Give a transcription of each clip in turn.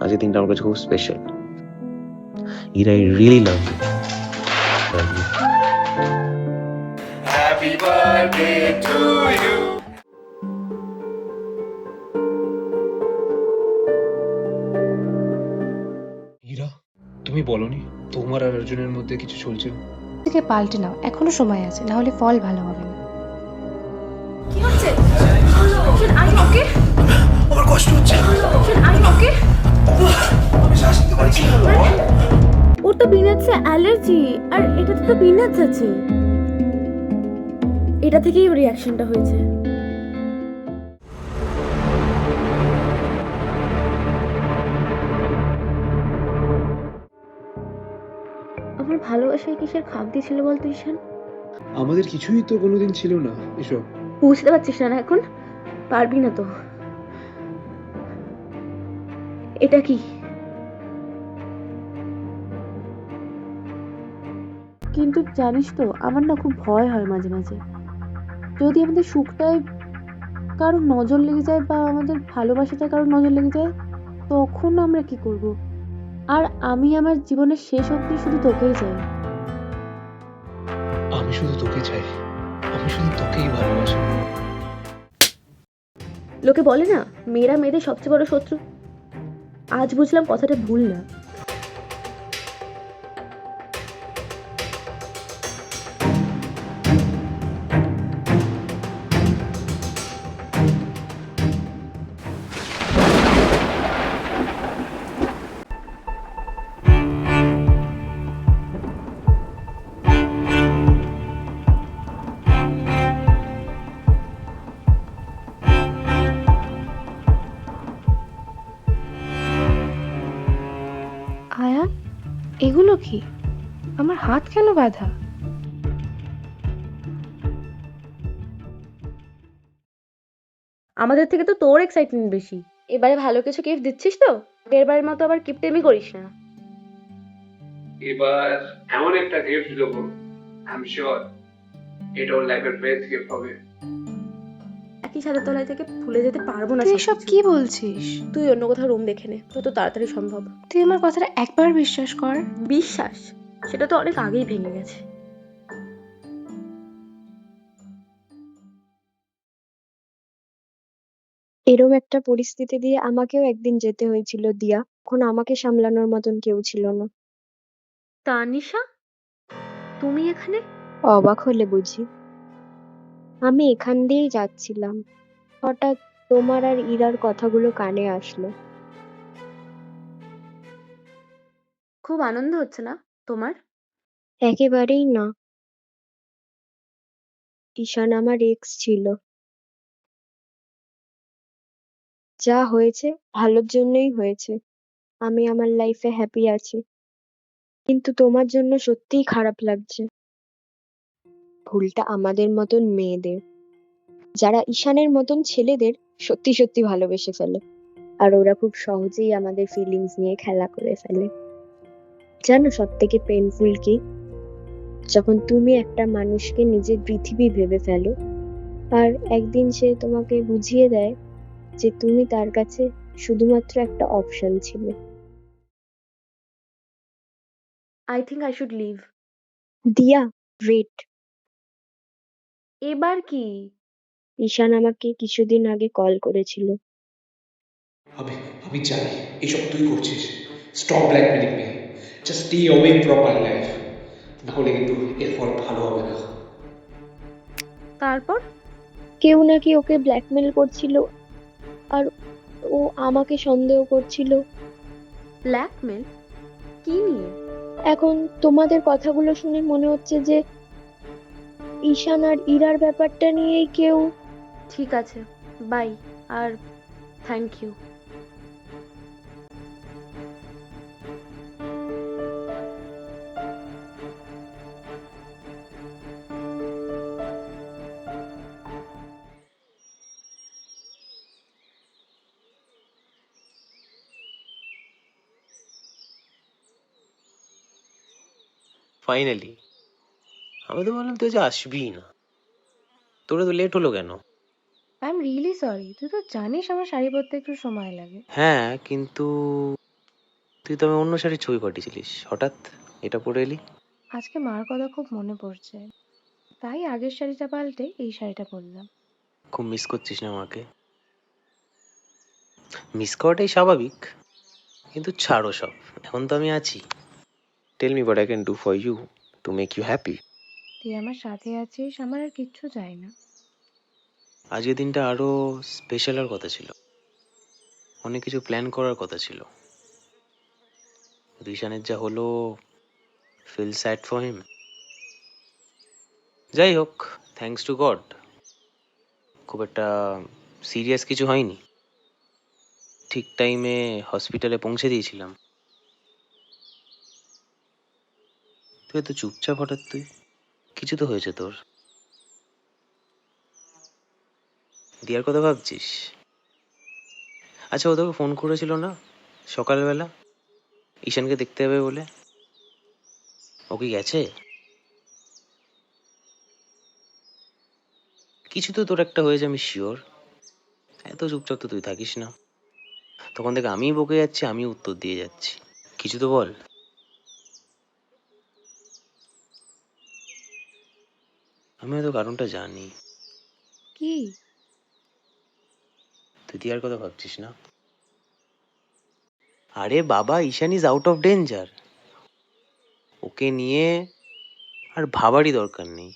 আজকের দিনটা আমার কাছে খুব special. Ira, I really love you. Love you. Happy birthday to you. Ira, তুমি বলনি তোমার আর অর্জুনের মধ্যে কিছু চলছে? থেকে পাল্টে নাও, এখনো সময় আছে, না হলে ফল ভালো হবে না। কি হচ্ছে? Are you okay? আমার কষ্ট হচ্ছে। Are you okay? আমি শ্বাস নিতে পারছি না। ওর তো পিনাটসে অ্যালার্জি, আর এটাতে তো পিনাটস আছে। এটা থেকেই ওর রিয়াকশনটা হয়েছে। আমার ভালোবাসায় কিসের খামতি ছিল বলতো ঈশান? আমাদের কিছুই তো কোনোদিন ছিল না এসব। বুঝতে পারছিস না এখন? পারবি না তো। এটা কি? কিন্তু জানিস তো, আমার না খুব ভয় হয় মাঝে মাঝে, যদি আমাদের সুখটায় কারো নজর লেগে যায় বা আমাদের ভালোবাসাটা কারো নজর লেগে যায়, তখন আমরা কি করব? আর আমি আমার জীবনের শেষ অবধি শুধু তোকেই চাই। আমি শুধু তোকে চাই, আমি শুধু তোকেই ভালোবাসি। লোকে বলে না, মেয়েরা মেয়েদের সবচেয়ে বড় শত্রু। আজ বুঝলাম কথাটা ভুল না। আয়া, এগুলো কি? আমার হাত কেন বাঁধা? আমাদের থেকে তো তোর এক্সাইটমেন্ট বেশি। এবারে ভালো কিছু গিফট দিচ্ছিস তো? এবারের মতো আবার কিপটেমি করিস না। এবার এমন একটা গিফট দেবো, আই এম শিওর এটা ওর লাইফের বেস্ট গিফট হবে। একই ছাদের তলায় থেকে ভুলে যেতে পারবো না তুই এসব সবকিছু। কি বলছিস? তুই অন্য কোথাও রুম দেখে নে, যত তাড়াতাড়ি সম্ভব। তুই আমার কথাটা একবার বিশ্বাস কর। বিশ্বাস? সেটা তো অনেক আগেই ভেঙে গেছে। এরম একটা পরিস্থিতি দিয়ে আমাকেও একদিন যেতে হয়েছিল দিয়া, এখন আমাকে সামলানোর মতন কেউ ছিল না। তানিশা, তুমি এখানে? অবাক হলে বুঝি? আমি এখান দিয়েই যাচ্ছিলাম, হঠাৎ তোমার আর ইরার কথাগুলো কানে আসলো। খুব আনন্দ হচ্ছে না তোমার? একেবারেই না। ঈশান আমার এক্স ছিল। যা হয়েছে ভালোর জন্যই হয়েছে। আমি আমার লাইফে হ্যাপি আছি, কিন্তু তোমার জন্য সত্যিই খারাপ লাগছে। ভুলটা আমাদের মতন মেয়েদের, যারা ঈশানের মতন ছেলেদের সত্যি সত্যি ভালোবেসে ফেলে, আর ওরা খুব সহজেই আমাদের ফিলিংস নিয়ে খেলা করে ফেলে। জানো সব থেকে পেইনফুল কি? যখন তুমি একটা মানুষকে নিজের পৃথিবী ভেবে ফেলো, আর একদিন সে তোমাকে বুঝিয়ে দেয় যে তুমি তার কাছে শুধুমাত্র একটা অপশন ছিলে। I think I should leave. Diya, wait. এবার কি? ঈশান আমাকে কিছুদিন আগে কল করেছিল। আমি আমি চাই এসব তুই করছিস। Stop blackmailing me, just stay away from my life, না হলে কিন্তু এরপর ভালো হবে না। তারপর? কেউ নাকি ওকে ব্ল্যাকমেল করছিল, আর ও আমাকে সন্দেহ করছিল। ব্ল্যাকমেল? কি নিয়ে? এখন তোমাদের কথাগুলো শুনে মনে হচ্ছে যে ঈশান আর ইরার ব্যাপারটা নিয়েই কেউ। ঠিক আছে, বাই, আর থ্যাংক ইউ। ফাইনালি। আমি তো বললাম তুই আজ আসবিই না, তোরা তো লেট হলো কেন? আই এম রিয়েলি সরি, তুই তো জানিস আমার শাড়ি পরতে একটু সময় লাগে। হ্যাঁ, কিন্তু তুই তো আমি অন্য শাড়ির ছবি পাঠিয়েছিলিস, হঠাৎ এটা পরে এলি। আজকে মার কথা খুব মনে পড়ছে, তাই আগের শাড়িটা পাল্টে এই শাড়িটা পরলাম। খুব মিস করছিস না মাকে? মিস করাটাই স্বাভাবিক, কিন্তু ছাড়ো সব, এখন তো আমি আছি। Tell me what I can do for you to make you happy. তুই আমার সাথে আছিস, আমার আর কিচ্ছু চাই না। আজকের দিনটা আরো স্পেশাল হওয়ার কথা ছিল, অনেক কিছু প্ল্যান করার কথা ছিল। রিশানের যা হলো, ফিল স্যাড ফর হিম। যাই হোক, থ্যাঙ্কস টু গড খুব একটা সিরিয়াস কিছু হয়নি। ঠিক টাইমে হসপিটালে পৌঁছে দিয়েছিলাম। তুই এত চুপচাপ হঠাৎ, তুই কিছু তো হয়েছে তোর? দিয়ার কথা ভাবছিস? আচ্ছা, ও তোকে ফোন করেছিল না সকালবেলা, ঈশানকে দেখতে হবে বলে? ও কি গেছে? কিছু তো তোর একটা হয়েছে, আমি শিওর। এত চুপচাপ তো তুই থাকিস না। তখন থেকে আমিই বকে যাচ্ছি, আমি উত্তর দিয়ে যাচ্ছি, কিছু তো বল। আমি হয়তো কারণটা জানি। কি? তুই দিয়ার কথা ভাবছিস না? আরে বাবা, ঈশান ইজ আউট অফ ডেঞ্জার। ওকে নিয়ে আর ভাবারই দরকার নেই,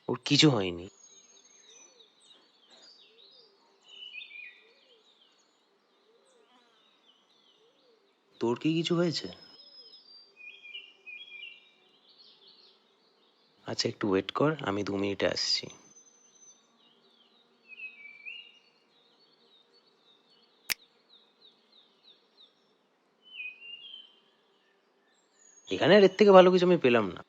ওর কিছু হয়নি। তোর কি কিছু হয়েছে? আচ্ছা, একটু ওয়েট কর, আমি 2 মিনিটে আসছি। এখানে আর এর থেকে ভালো কিছু আমি পেলাম না।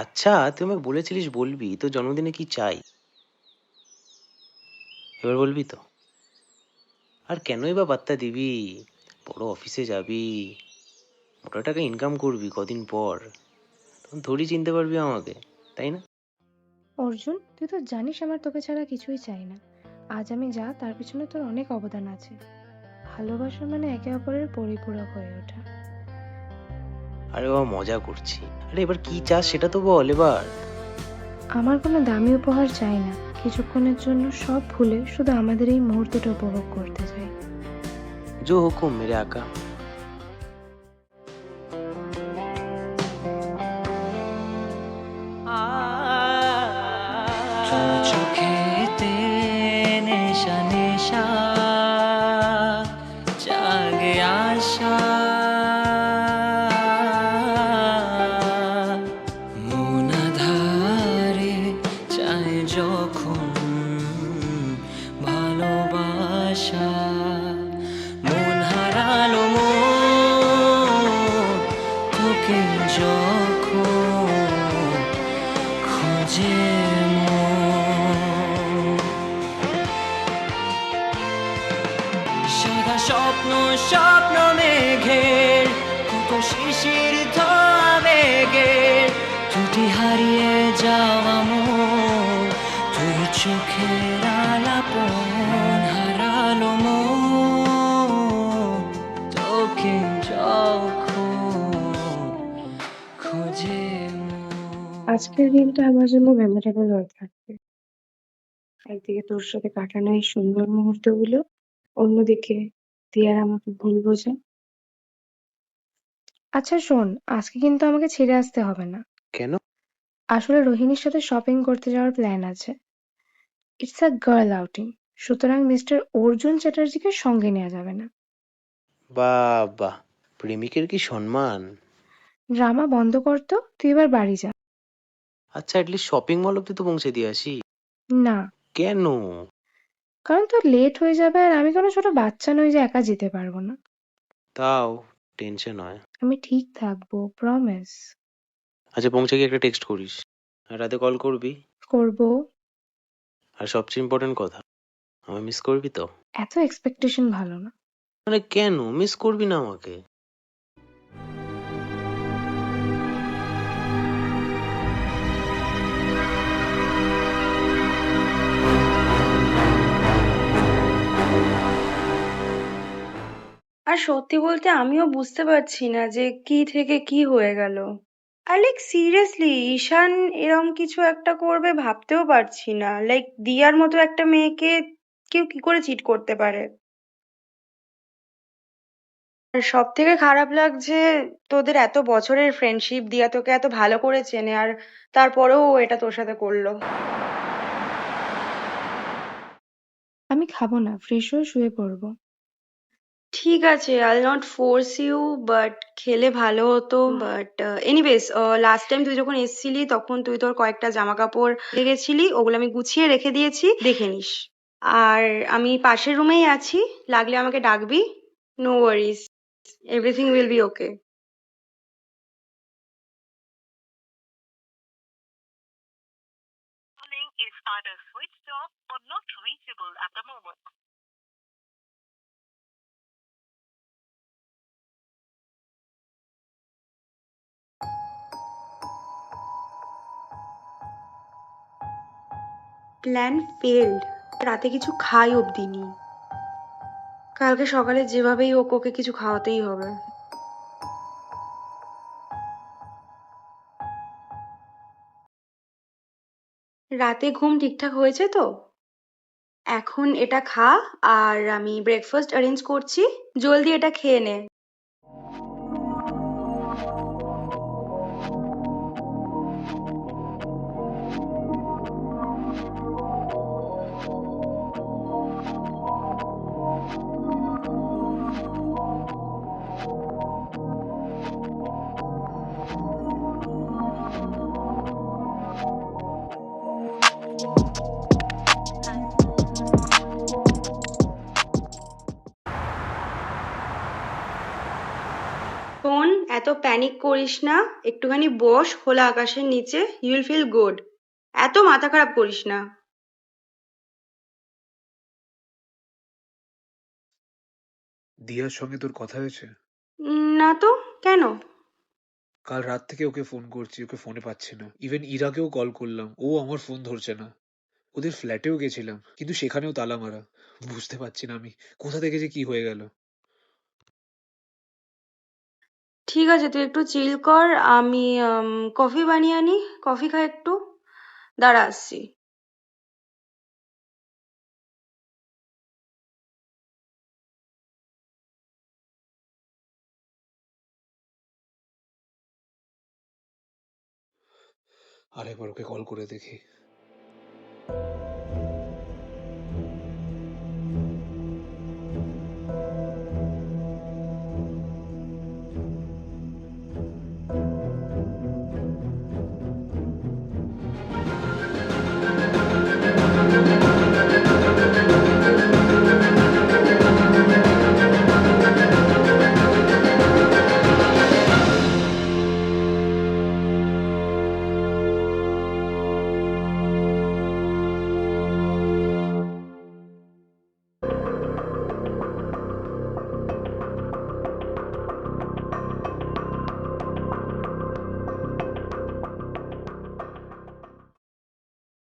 আচ্ছা, তুই আমাকে বলেছিলিস বলবি তোর জন্মদিনে কি চাই, এবার বলবি তো? আর কেনই বা পাত্তা দিবি? বড় অফিসে যাবি, মোটা টাকা ইনকাম করবি কদিন পর, তখন থোড়ি চিনতে পারবি আমাকে, তাই না? অর্জুন, তুই তো জানিস আমার তোকে ছাড়া কিছুই চাই না। আজ আমি যা, তার পিছনে তোর অনেক অবদান আছে। ভালোবাসা মানে একে অপরের পরিপূরক হয়ে ওঠা। আরে বাবা, মজা করছি। আরে এবার কি চাস সেটা তো বল এবার। আমার কোনো দামি উপহার চাই না, কিছুক্ষণের জন্য সব ভুলে শুধু আমাদের এই মুহূর্তটা উপভোগ করতে চাই। জো হুকুম মেরে আকা। চোখেতে নেশা নেশা জাগে আশা মন আধারে চায় যখন ভালোবাসা মন হারালো মন তোকে যখন খোঁজে সাদা স্বপ্ন স্বপ্ন মেঘের কত শিশির ধোয়া বেগের দুটি হারিয়ে যাওয়া মন তুই চোখের আলাপন হারালো মন তোকে যখন খোঁজে আজকের দিনটা আমার জন্য মেমোরেবল হয়ে থাকবে। একদিকে তোর সাথে কাটানো এই সুন্দর মুহূর্তগুলো, অন্যদিকে দিয়ার আমাকে ভুল বোঝা। আচ্ছা শোন, আজকে কিন্তু আমাকে ছেড়ে আসতে হবে না। কেন? আসলে রোহিণীর সাথে শপিং করতে যাওয়ার প্ল্যান আছে। ইটস আ গার্ল আউটিং, সুতরাং মিস্টার অর্জুন চ্যাটার্জিকে সঙ্গে নেওয়া যাবে না। বাবা, প্রেমিকের কি সম্মান! ড্রামা বন্ধ কর তো, তুই এবার বাড়ি যা। আচ্ছা, অ্যাটলিস্ট শপিং মল অব্দি তো পৌঁছে দিয়ে আসি। না, কেন? কারণ তোর লেট হয়ে যাবে আর আমি কোনো ছোট বাচ্চা নই যে একা যেতে পারবো না। তাও টেনশন হয়। আমি ঠিক থাকবো, প্রমিস। আচ্ছা, পৌঁছে গিয়ে একটা টেক্সট করিস, আর রাতে কল করবি। করবো। আর সবচেয়ে ইম্পর্টেন্ট কথা, আমায় মিস করবি তো? এত এক্সপেকটেশন ভালো না। আরে কেন মিস করবি না আমাকে? আর আর সত্যি বলতে আমিও বুঝতে পারছি না যে কি থেকে কি হয়ে গেল। আর লাইক সিরিয়াসলি ঈশান এরম কিছু একটা করবে ভাবতেও পারছি না। লাইক দিয়ার মতো একটা মেয়েকে কেউ কি করে চিট করতে পারে? আর সব থেকে খারাপ লাগছে তোদের এত বছরের ফ্রেন্ডশিপ, দিয়া তোকে এত ভালো করে চেনে, আর তারপরেও ও এটা তোর সাথে করলো। আমি খাবো না, ফ্রেশ হয়ে শুয়ে পড়বো। ঠিক আছে, আইল নট ফোর্স ইউ, বাট খেলে ভালো হতো। বাট এনিওয়েজ, লাস্ট টাইম তুই যখন এসেছিলি তখন তুই তোর কয়েকটা জামা কাপড় রেখে গেছিলি, ওগুলো আমি গুছিয়ে রেখে দিয়েছি, দেখে নিস। আর আমি পাশের রুমেই আছি, লাগলে আমাকে ডাকবি। No Warsi, everything will be okay. Plan failed. রাতে কিছু খাই অব্দি নি। কালকে সকালে যেভাবেই হোক ওকে কিছু খাওয়াতেই হবে। রাতে ঘুম ঠিকঠাক হয়েছে তো? এখন এটা খা, আর আমি ব্রেকফাস্ট অ্যারেঞ্জ করছি, জলদি এটা খেয়ে নে। শোন, এত প্যানিক করিস না, একটুখানি বস খোলা আকাশের নিচে, ইউল ফিল গুড। এত মাথা খারাপ করিস না। দিয়ার সঙ্গে তোর কথা হয়েছে? না তো, কেন? কাল রাত থেকে ওকে ফোন করছি, ওকে ফোনে পাচ্ছি না। ইভেন ইরাকেও কল করলাম, ও আমার ফোন ধরছে না। ওদের ফ্ল্যাটেও গেছিলাম, কিন্তু সেখানেও তালা মারা। বুঝতে পারছি না আমি কোথা থেকে যে কি হয়ে গেল। ঠিক আছে, তুই একটু চিল কর, আমি কফি বানিয়ে আনি। কফি খা একটু, দাঁড়া আসছি। আরেকবার ওকে কল করে দেখি।